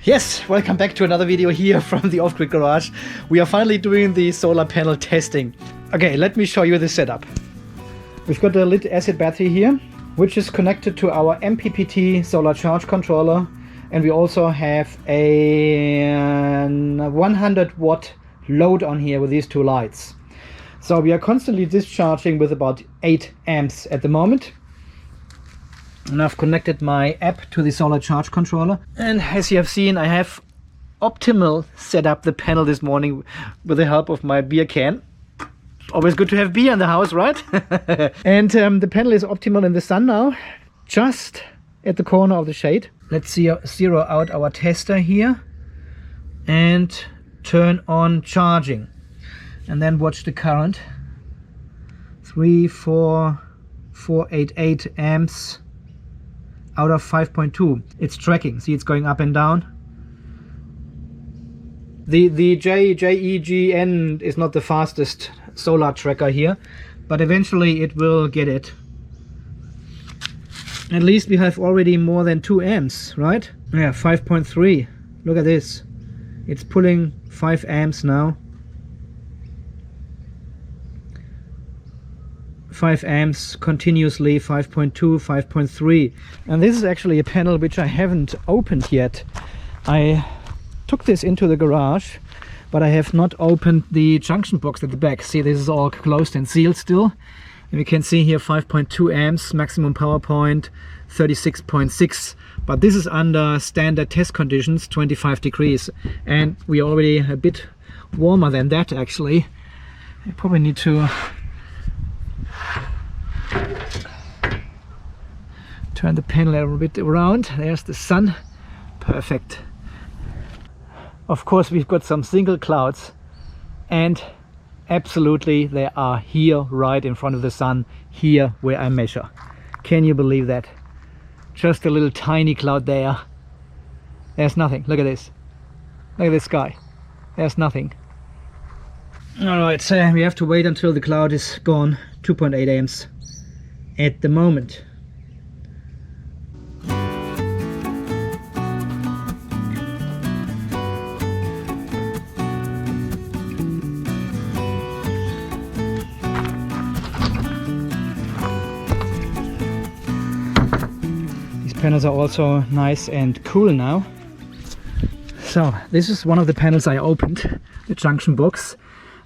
Yes, welcome back to another video here from the off-grid garage. We are finally doing the solar panel testing. Okay, let me show you the setup. We've got a lead acid battery here, which is connected to our MPPT solar charge controller, and we also have a 100 watt load on here with these two lights. So we are constantly discharging with about 8 amps at the moment. And I've connected my app to the solar charge controller, and as you have seen, I have optimal set up the panel this morning with the help of my beer can. Always good to have beer in the house, right? And the panel is optimal in the sun now, just at the corner of the shade. Let's zero out our tester here and turn on charging, and then watch the current. 488 amps out of 5.2. It's tracking. See, it's going up and down. The JNGE is not the fastest solar tracker here, but eventually it will get it. At least we have already more than 2 amps, right? Yeah, 5.3. Look at this. It's pulling 5 amps now. 5 amps continuously, 5.2, 5.3. And this is actually a panel which I haven't opened yet. I took this into the garage, but I have not opened the junction box at the back. See, this is all closed and sealed still. And you can see here 5.2 amps, maximum power point, 36.6. But this is under standard test conditions, 25 degrees. And we are already a bit warmer than that, actually. I probably need to turn the panel a little bit around. There's the sun. Perfect. Of course, we've got some single clouds, and absolutely they are here right in front of the sun, here where I measure. Can you believe that? Just a little tiny cloud there. There's nothing. Look at this. Look at the sky. There's nothing. Alright, so we have to wait until the cloud is gone. 2.8 amps at the moment. These panels are also nice and cool now. So this is one of the panels I opened, the junction box.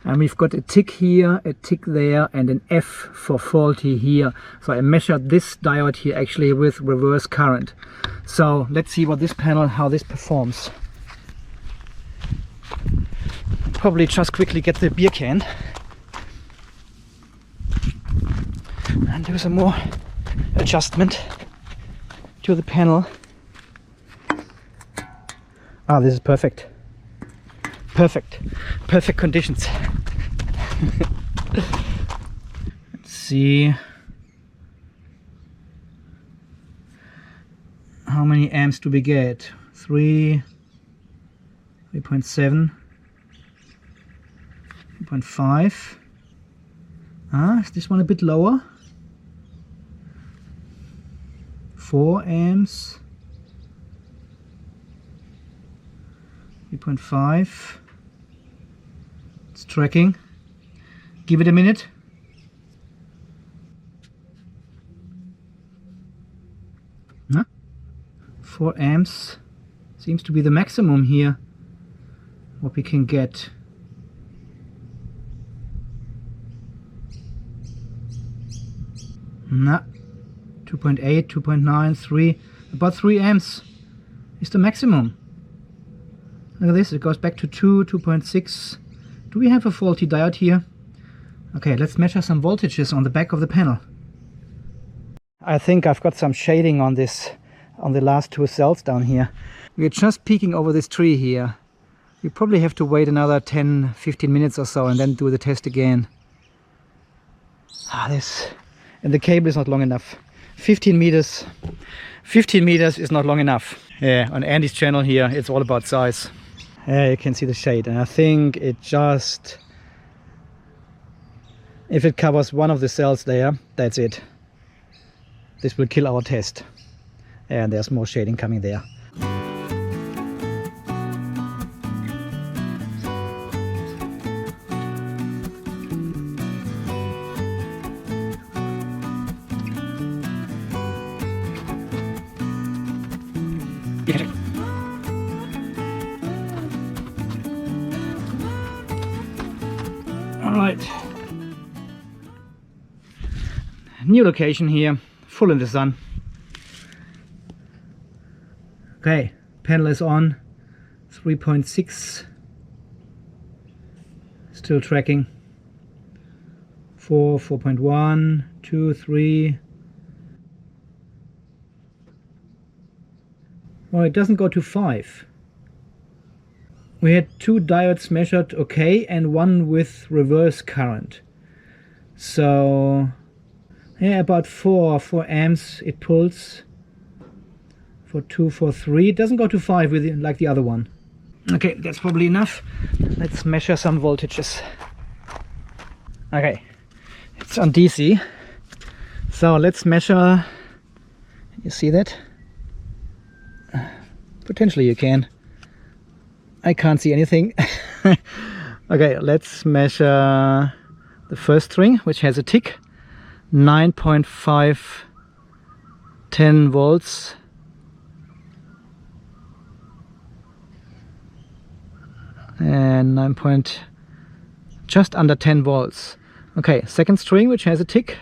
And we've got a tick here, a tick there, and an F for faulty here. So I measured this diode here actually with reverse current. So let's see what this panel, how this performs. Probably just quickly get the beer can and do some more adjustment to the panel. Ah, this is perfect. Perfect conditions. Let's see how many amps do we get. 3.7, 3.5. Is this one a bit lower? 4 amps. 3.5. It's tracking. Give it a minute. Huh? 4 amps seems to be the maximum here, what we can get. Nah. 2.8, 2.9, 3, about 3 amps is the maximum. Look at this, it goes back to 2, 2.6. Do we have a faulty diode here? Okay, let's measure some voltages on the back of the panel. I think I've got some shading on this, on the last 2 cells down here. We're just peeking over this tree here. We probably have to wait another 10-15 minutes or so and then do the test again. And the cable is not long enough. 15 meters is not long enough. Yeah, on Andy's channel here, it's all about size. Yeah, you can see the shade, and I think it just, if it covers one of the cells there, that's it. This will kill our test. And there's more shading coming there. All right. New location here, full in the sun. Okay, panel is on, 3.6, still tracking, 4, 4.1, 2, 3. Well, it doesn't go to 5. We had 2 diodes measured okay and 1 with reverse current. So yeah, about 4 amps it pulls. For 2, for 3. It doesn't go to 5 with like the other one. Okay, that's probably enough. Let's measure some voltages. Okay, it's on DC. So let's measure. You see that? Potentially you can. I can't see anything. Okay, let's measure the first string, which has a tick. 9.5, 10 volts. And 9 point, just under 10 volts. Okay, second string, which has a tick.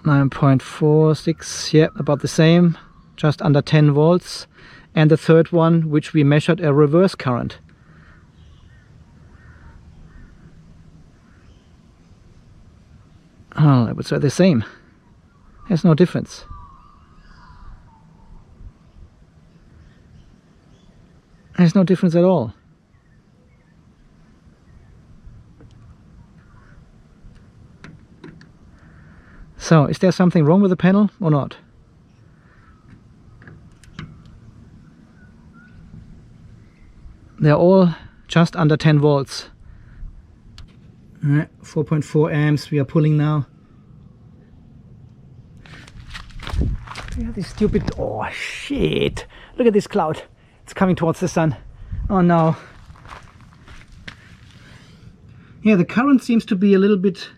9.46, yeah, about the same, just under 10 volts. And the third one, which we measured a reverse current. Oh, I would say the same. There's no difference. There's no difference at all. So, is there something wrong with the panel or not? They're all just under 10 volts. 4.4 amps we are pulling now. Yeah, this stupid... Oh shit! Look at this cloud. It's coming towards the sun. Oh no. Yeah, the current seems to be a little bit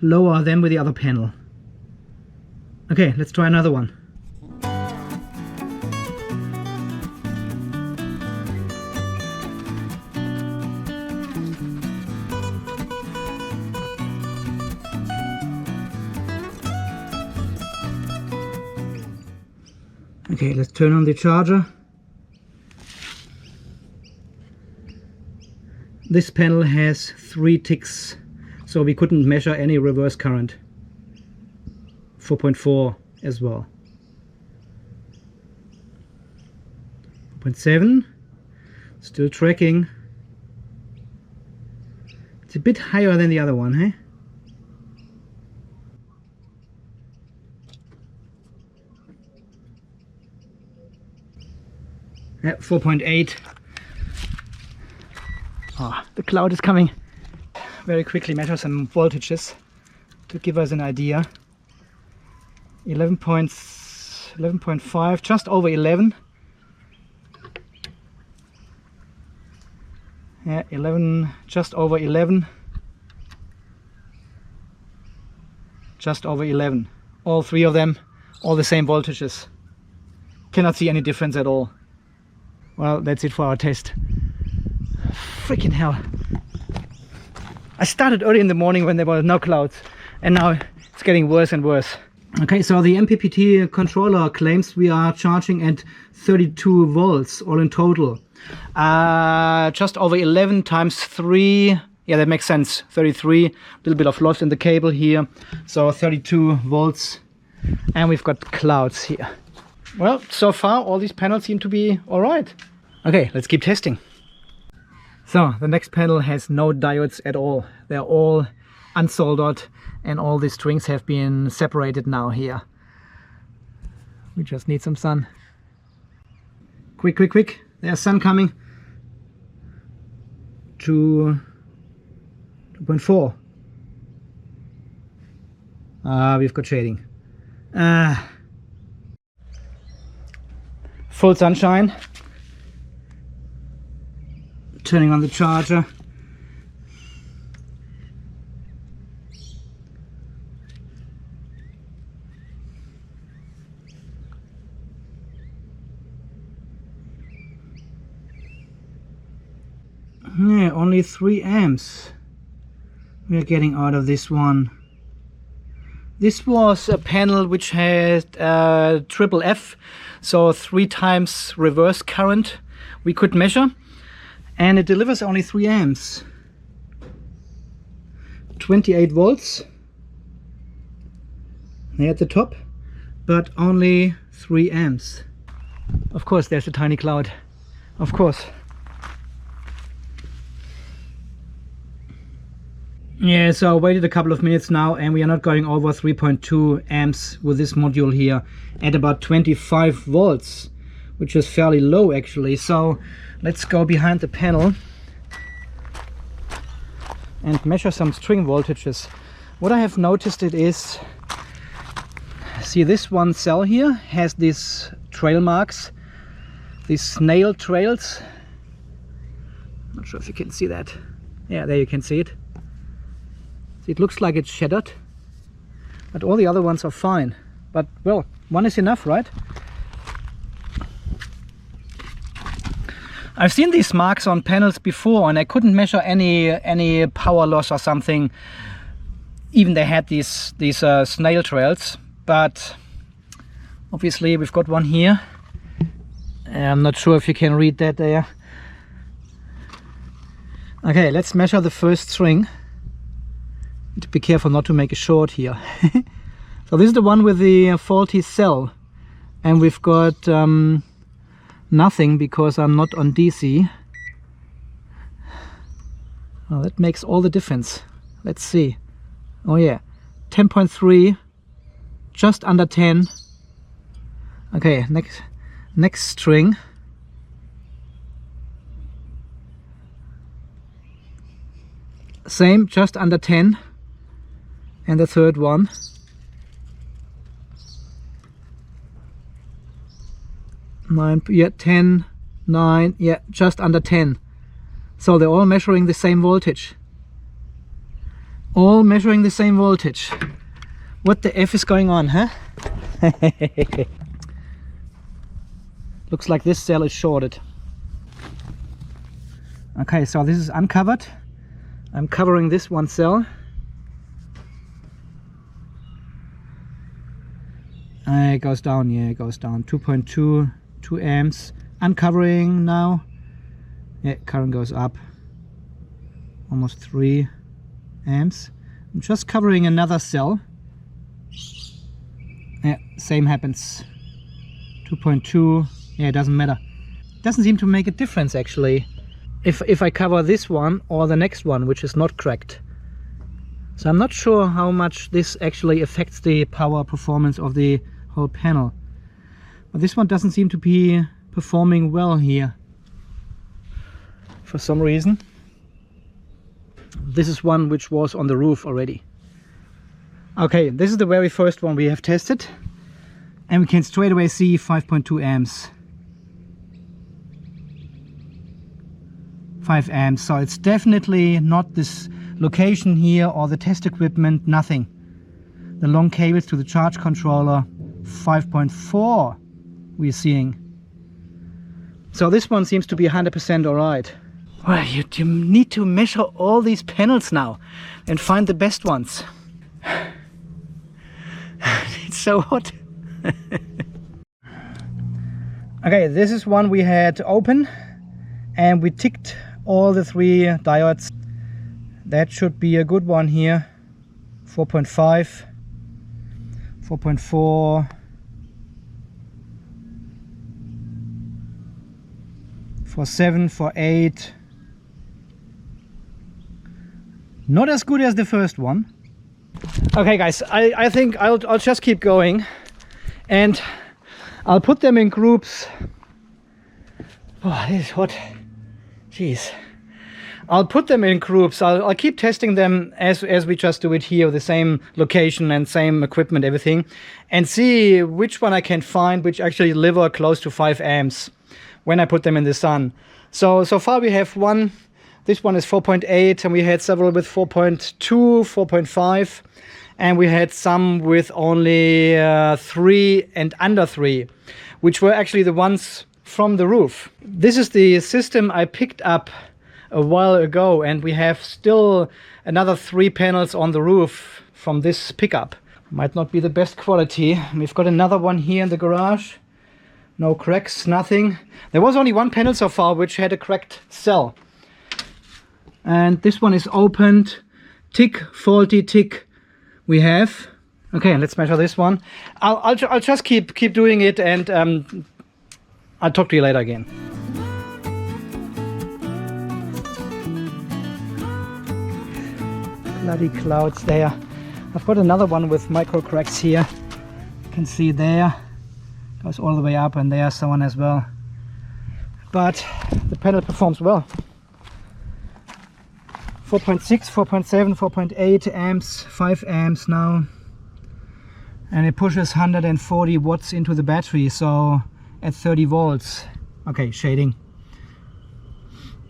lower than with the other panel. Okay, let's try another one. Okay, let's turn on the charger. This panel has 3 ticks, so we couldn't measure any reverse current. 4.4 as well. 4.7, still tracking. It's a bit higher than the other one, hey? Yeah, 4.8. Oh, the cloud is coming. Very quickly measure some voltages to give us an idea. 11.5, just over 11. Yeah, 11, just over 11. Just over 11. All 3 of them, all the same voltages. Cannot see any difference at all. Well, that's it for our test. Freaking hell. I started early in the morning when there were no clouds, and now it's getting worse and worse. Okay, so the MPPT controller claims we are charging at 32 volts all in total. Just over 11 times 3. Yeah, that makes sense. 33. A little bit of loss in the cable here. So 32 volts. And we've got clouds here. Well, so far all these panels seem to be alright. Okay, let's keep testing. So the next panel has no diodes at all. They're all unsoldered and all the strings have been separated now here. We just need some sun. Quick, quick, quick. There's sun coming. 2.4. We've got shading. Full sunshine. Turning on the charger. Yeah, only 3 amps we are getting out of this one. This was a panel which had triple F, so 3 times reverse current we could measure, and it delivers only 3 amps. 28 volts there at the top, but only 3 amps. Of course, there's a tiny cloud. Of course. Yeah, so I waited a couple of minutes now, and we are not going over 3.2 amps with this module here at about 25 volts, which is fairly low actually. So let's go behind the panel and measure some string voltages. What I have noticed it is, see, this one cell here has these trail marks, these snail trails. Not sure if you can see that. Yeah, there you can see it. It looks like it's shattered, but all the other ones are fine. But well, one is enough, right? I've seen these marks on panels before, and I couldn't measure any power loss or something. Even they had these snail trails, but obviously we've got one here. I'm not sure if you can read that there. Okay, let's measure the first string. Be careful not to make a short here. So this is the one with the faulty cell, and we've got nothing because I'm not on DC. Well, that makes all the difference. Let's see. Oh yeah, 10.3, just under 10. Okay, next string. Same, just under 10. And the third one, yeah, 10, 9, yeah, just under 10. So they're all measuring the same voltage. All measuring the same voltage. What the F is going on, huh? Looks like this cell is shorted. Okay, so this is uncovered. I'm covering this one cell. It goes down, yeah, it goes down. 2.2, 2 amps. Uncovering now. Yeah, current goes up. Almost 3 amps. I'm just covering another cell. Yeah, same happens. 2.2, yeah, it doesn't matter. It doesn't seem to make a difference actually. If I cover this one or the next one, which is not cracked. So I'm not sure how much this actually affects the power performance of the whole panel. But this one doesn't seem to be performing well here for some reason. This is one which was on the roof already. Okay, this is the very first one we have tested, and we can straight away see 5.2 amps. 5 amps, so it's definitely not this location here or the test equipment, nothing. The long cables to the charge controller, 5.4 we're seeing. So this one seems to be 100% alright. Well, you need to measure all these panels now and find the best ones. It's so hot. Okay, this is one we had open, and we ticked all the 3 diodes. That should be a good one here. 4.5, 4.4, 4.7, 4.8. Not as good as the first one. Okay guys, I think I'll just keep going, and I'll put them in groups. Oh, this is hot. Jeez. I'll put them in groups. I'll keep testing them as we just do it here, the same location and same equipment, everything, and see which one I can find which actually deliver close to 5 amps when I put them in the sun. So far we have one. This one is 4.8, and we had several with 4.2, 4.5, and we had some with only 3 and under 3, which were actually the ones from the roof. This is the system I picked up a while ago, and we have still another 3 panels on the roof from this pickup. Might not be the best quality. We've got another one here in the garage. No cracks, nothing. There was only 1 panel so far which had a cracked cell. And this one is opened. Tick, faulty tick we have. Okay, let's measure this one. I'll just keep doing it, and I'll talk to you later again. Bloody clouds there. I've got another one with micro cracks here. You can see there. Goes all the way up, and there's someone as well. But the panel performs well. 4.6, 4.7, 4.8 amps, 5 amps now. And it pushes 140 watts into the battery, so at 30 volts. Okay, shading.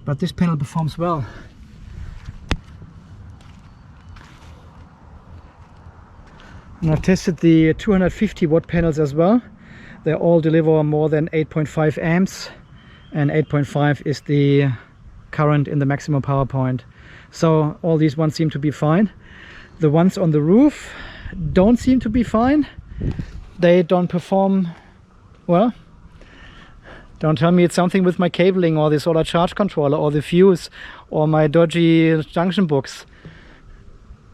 But this panel performs well. And I've tested the 250 watt panels as well. They all deliver more than 8.5 amps, and 8.5 is the current in the maximum power point. So all these ones seem to be fine. The ones on the roof don't seem to be fine. They don't perform well. Don't tell me it's something with my cabling or the solar charge controller or the fuse or my dodgy junction box.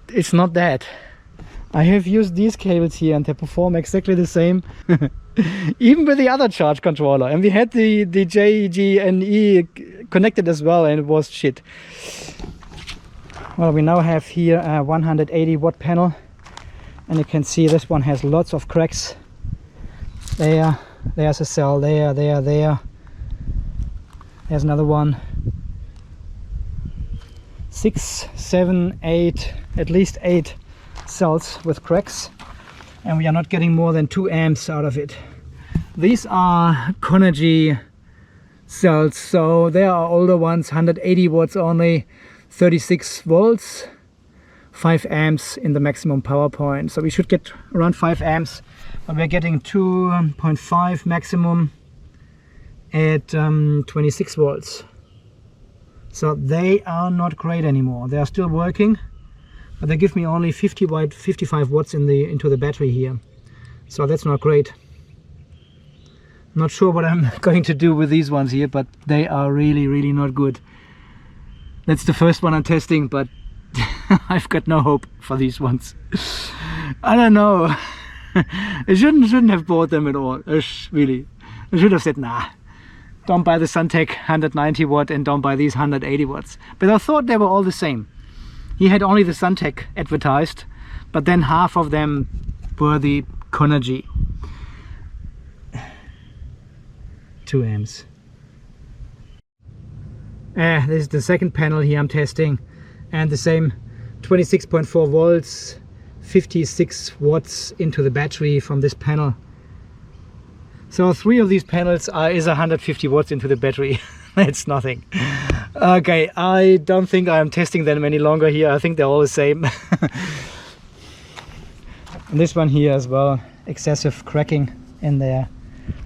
It's not that. I have used these cables here and they perform exactly the same. Even with the other charge controller, and we had the JNGE connected as well, and it was shit. Well, we now have here a 180 watt panel, and you can see this one has lots of cracks. There's a cell, there. There's another one. 6, 7, 8, at least 8 cells with cracks, and we are not getting more than 2 amps out of it. These are Conergy cells, so they are older ones, 180 watts only, 36 volts, 5 amps in the maximum power point. So we should get around 5 amps, but we're getting 2.5 maximum at 26 volts. So they are not great anymore. They are still working, but they give me only 55 watts into the battery here. So that's not great. Not sure what I'm going to do with these ones here, but they are really not good. That's the first one I'm testing, but I've got no hope for these ones. I don't know. I shouldn't have bought them at all. Really. I should have said, nah, don't buy the Suntech 190 watt and don't buy these 180 watts. But I thought they were all the same. He had only the Suntech advertised, but then half of them were the Conergy. 2 amps. This is the second panel here I'm testing, and the same 26.4 volts, 56 watts into the battery from this panel. So 3 of these panels is 150 watts into the battery. It's nothing. Okay, I don't think I'm testing them any longer here. I think they're all the same. And this one here as well, excessive cracking in there.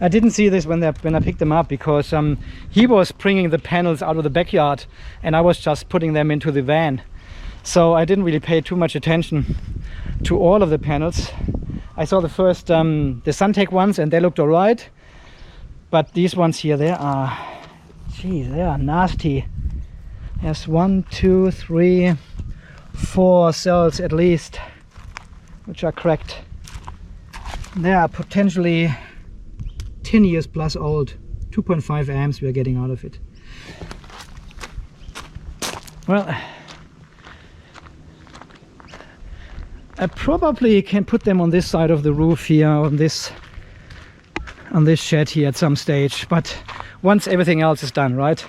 I didn't see this when I picked them up, because he was bringing the panels out of the backyard and I was just putting them into the van. So I didn't really pay too much attention to all of the panels. I saw the first, the Suntech ones, and they looked alright. But these ones here, they are nasty. There's 1, 2, 3, 4 cells at least, which are cracked. They are potentially 10 years plus old. 2.5 amps we are getting out of it. Well, I probably can put them on this side of the roof here, on this shed here at some stage, but once everything else is done, right?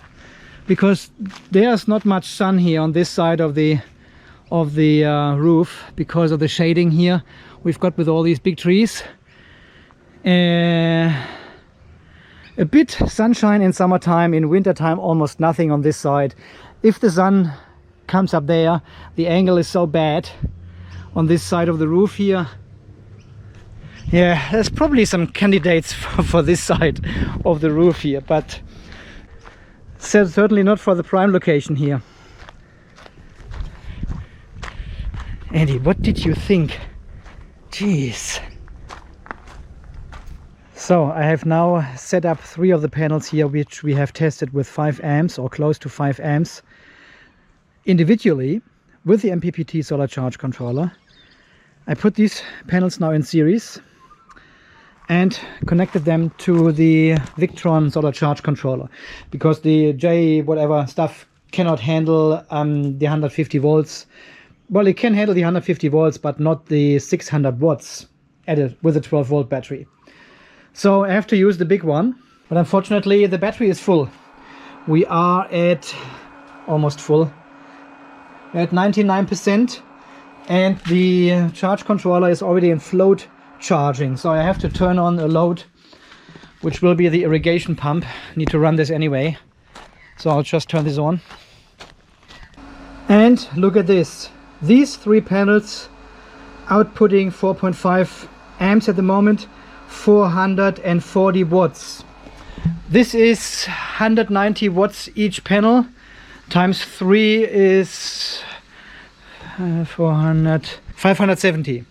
Because there's not much sun here on this side of the roof because of the shading here we've got with all these big trees. A bit sunshine in summertime, in wintertime almost nothing on this side. If the sun comes up there, the angle is so bad on this side of the roof here. Yeah, there's probably some candidates for this side of the roof here, but Certainly not for the prime location here. Andy, what did you think? Jeez. So I have now set up 3 of the panels here, which we have tested with 5 amps or close to 5 amps individually with the MPPT solar charge controller. I put these panels now in series and connected them to the Victron solar charge controller, because the J whatever stuff cannot handle the 150 volts. Well, it can handle the 150 volts, but not the 600 watts added with a 12 volt battery. So I have to use the big one, but unfortunately the battery is full. We are at almost full, at 99%, and the charge controller is already in float charging. So I have to turn on a load, which will be the irrigation pump. I need to run this anyway. So I'll just turn this on. And look at this. These 3 panels outputting 4.5 amps at the moment, 440 watts. This is 190 watts each panel, times 3 is 570.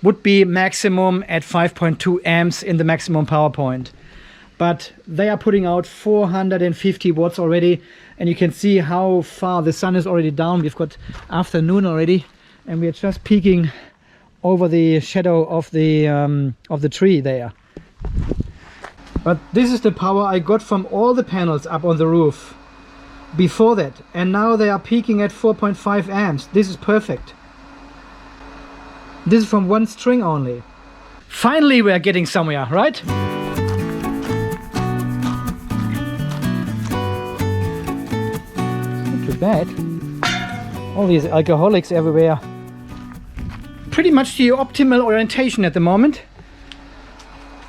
Would be maximum at 5.2 amps in the maximum power point. But they are putting out 450 watts already, and you can see how far the sun is already down. We've got afternoon already, and we are just peeking over the shadow of the tree there. But this is the power I got from all the panels up on the roof before that, and now they are peaking at 4.5 amps. This is perfect. This is from 1 string only. Finally we are getting somewhere, right? Not too bad. All these alcoholics everywhere. Pretty much the optimal orientation at the moment.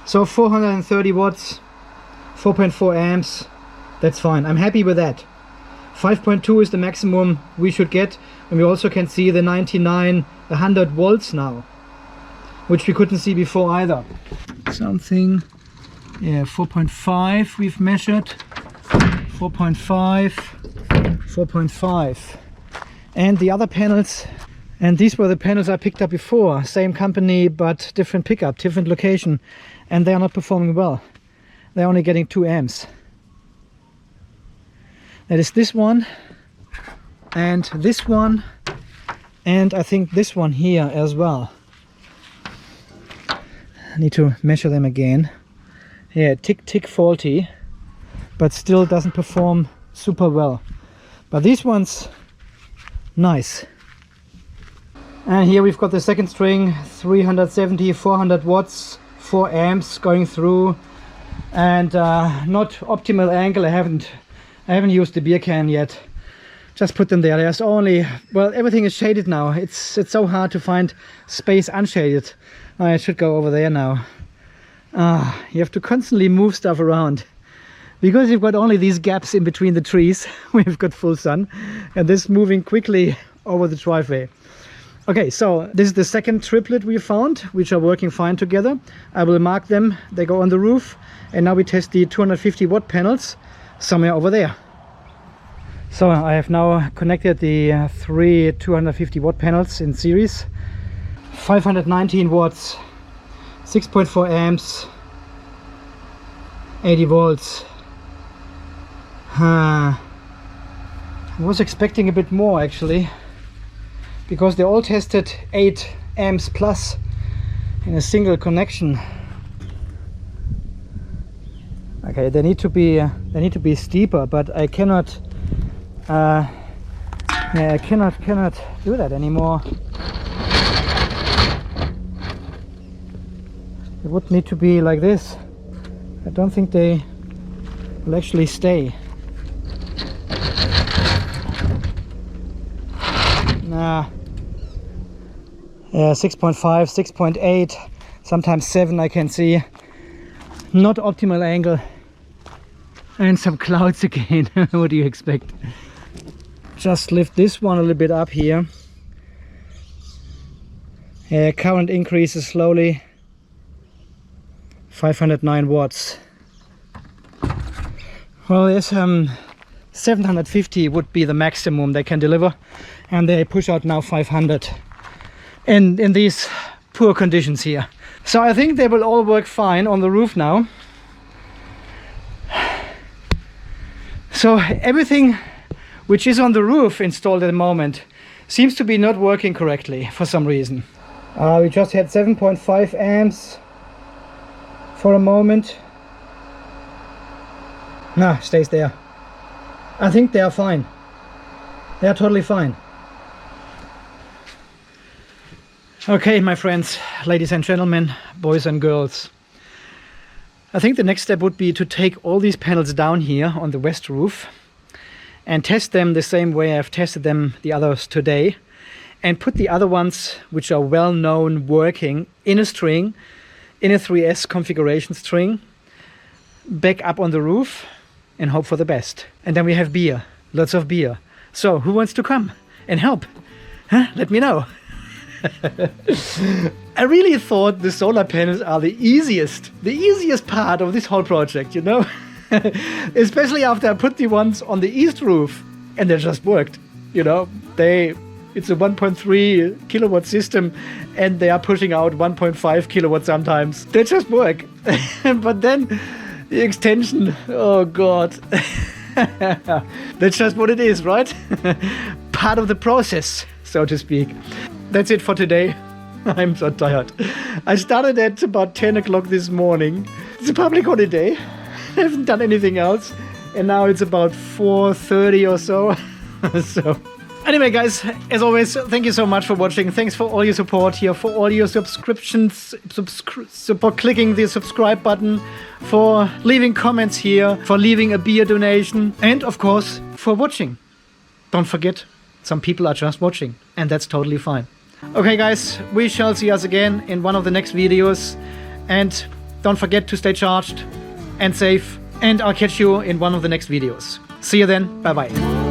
So 430 watts, 4.4 amps, that's fine. I'm happy with that. 5.2 is the maximum we should get, and we also can see the 99, 100 volts now, which we couldn't see before either. Something, yeah, 4.5 we've measured, 4.5, 4.5. And the other panels, and these were the panels I picked up before, same company but different pickup, different location, and they are not performing well. They're only getting 2 amps. That is this one, and this one, and I think this one here as well. I need to measure them again. Yeah, tick faulty, but still doesn't perform super well. But these ones, nice. And here we've got the second string, 370, 400 watts, 4 amps going through, and not optimal angle. I haven't used the beer can yet. Just put them there. There's only, well, everything is shaded now. It's so hard to find space unshaded. I should go over there now. You have to constantly move stuff around because you've got only these gaps in between the trees. We've got full sun, and this moving quickly over the driveway. Okay, so this is the second triplet we found, which are working fine together. I will mark them. They go on the roof, and now we test the 250 watt panels somewhere over there. So I have now connected the 3 250 watt panels in series. 519 watts, 6.4 amps, 80 volts. I was expecting a bit more actually, because they all tested 8 amps plus in a single connection. Okay, they need to be steeper, but I cannot I cannot do that anymore. It would need to be like this. I don't think they will actually stay. Nah. Yeah, 6.5, 6.8, sometimes 7 I can see. Not optimal angle. And some clouds again. What do you expect? Just lift this one a little bit up here. Current increases slowly. 509 watts. Well, there's 750 would be the maximum they can deliver, and they push out now 500 in these poor conditions here. So I think they will all work fine on the roof now. So everything which is on the roof installed at the moment seems to be not working correctly for some reason. We just had 7.5 amps for a moment. Nah, stays there. I think they are fine. They are totally fine. Okay, my friends, ladies and gentlemen, boys and girls. I think the next step would be to take all these panels down here on the west roof and test them the same way I've tested them the others today, and put the other ones, which are well known, working in a string, in a 3S configuration string, back up on the roof and hope for the best. And then we have beer, lots of beer. So who wants to come and help? Huh? Let me know. I really thought the solar panels are the easiest part of this whole project, you know? Especially after I put the ones on the east roof and they just worked, you know? It's a 1.3 kilowatt system and they are pushing out 1.5 kilowatts sometimes. They just work. But then the extension, oh God. That's just what it is, right? Part of the process, so to speak. That's it for today. I'm so tired. I started at about 10 o'clock this morning. It's a public holiday. I haven't done anything else. And now it's about 4:30 or so. So anyway, guys, as always, thank you so much for watching. Thanks for all your support here, for all your subscriptions, for clicking the subscribe button, for leaving comments here, for leaving a beer donation, and of course, for watching. Don't forget, some people are just watching, and that's totally fine. Okay, guys, we shall see us again in one of the next videos. And don't forget to stay charged and safe. And I'll catch you in one of the next videos. See you then. Bye-bye.